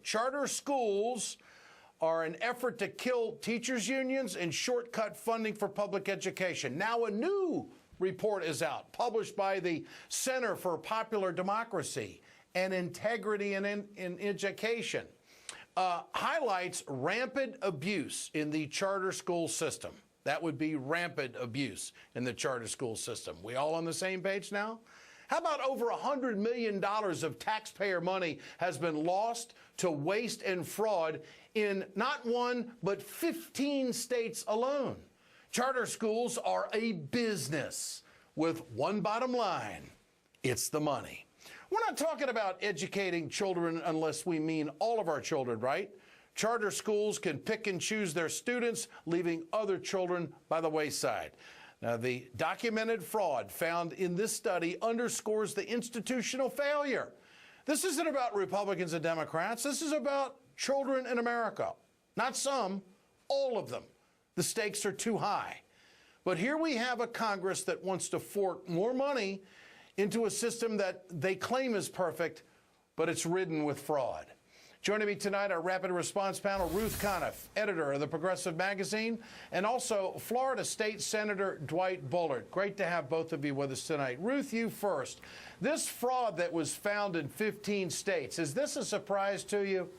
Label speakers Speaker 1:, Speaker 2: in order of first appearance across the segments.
Speaker 1: Charter schools are an effort to kill teachers' unions and shortcut funding for public education. Now a new report is out, published by the Center for Popular Democracy and Integrity in Education. Highlights rampant abuse in the charter school system. That would be rampant abuse in the charter school system. We all on the same page now? How about over $100 million of taxpayer money has been lost to waste and fraud in not one, but 15 states alone? Charter schools are a business with one bottom line. It's the money. We're not talking about educating children unless we mean all of our children, right? Charter schools can pick and choose their students, leaving other children by the wayside. Now, the documented fraud found in this study underscores the institutional failure. This isn't about Republicans and Democrats. This is about children in America. Not some, all of them. The stakes are too high. But here we have a Congress that wants to fork more money into a system that they claim is perfect, but it's ridden with fraud. Joining me tonight, our rapid response panel, Ruth Conniff, editor of the Progressive Magazine, and also Florida State Senator Dwight Bullard. Great to have both of you with us tonight. Ruth, you first. This fraud that was found in 15 states, is this a surprise to you?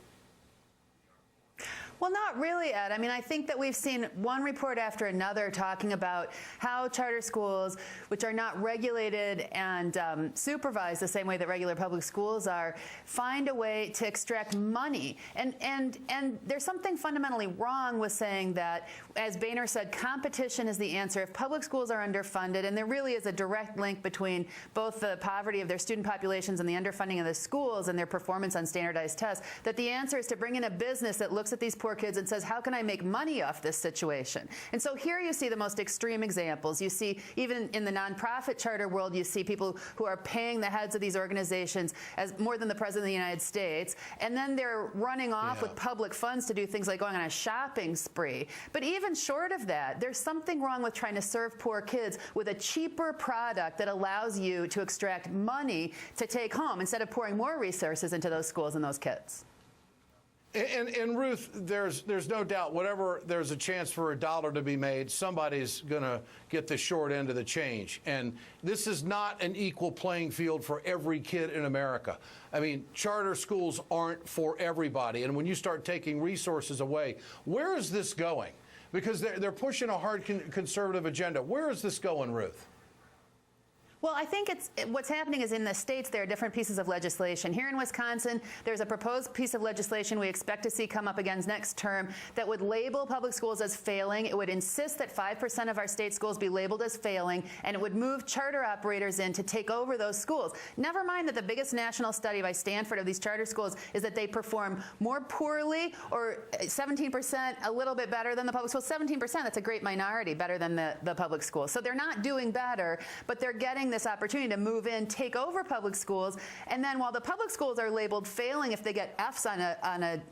Speaker 2: Well, not really, Ed. I mean, I think that we've seen one report after another talking about how charter schools, which are not regulated and supervised the same way that regular public schools are, find a way to extract money. And there's something fundamentally wrong with saying that, as Boehner said, competition is the answer. If public schools are underfunded, and there really is a direct link between both the poverty of their student populations and the underfunding of the schools and their performance on standardized tests, that the answer is to bring in a business that looks at these poor kids and says, how can I make money off this situation? And so here you see the most extreme examples. You see, even in the nonprofit charter world, you see people who are paying the heads of these organizations as more than the President of the United States, and then they're running off with public funds to do things like going on a shopping spree. But even short of that, there's something wrong with trying to serve poor kids with a cheaper product that allows you to extract money to take home instead of pouring more resources into those schools and those kids.
Speaker 1: And Ruth, there's no doubt, whatever there's a chance for a dollar to be made, somebody's going to get the short end of the change. And this is not an equal playing field for every kid in America. I mean, charter schools aren't for everybody. And when you start taking resources away, where is this going? Because they're pushing a hard conservative agenda. Where is this going, Ruth?
Speaker 2: Well, I think what's happening is in the states there are different pieces of legislation. Here in Wisconsin, there's a proposed piece of legislation we expect to see come up again next term that would label public schools as failing. It would insist that 5% of our state schools be labeled as failing, and it would move charter operators in to take over those schools. Never mind that the biggest national study by Stanford of these charter schools is that they perform more poorly, or 17%, a little bit better than the public schools. 17%, that's a great minority, better than the public schools. So they're not doing better, but they're getting this opportunity to move in, take over public schools, and then while the public schools are labeled failing if they get Fs on a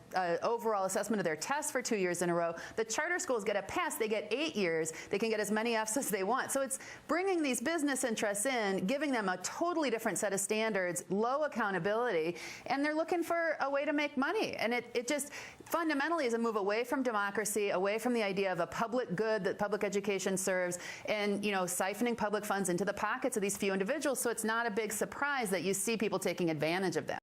Speaker 2: overall assessment of their tests for 2 years in a row, the charter schools get a pass. They get 8 years. They can get as many Fs as they want. So it's bringing these business interests in, giving them a totally different set of standards, low accountability, and they're looking for a way to make money. And it just fundamentally is a move away from democracy, away from the idea of a public good that public education serves, and siphoning public funds into the pockets of these few individuals. So it's not a big surprise that you see people taking advantage of that.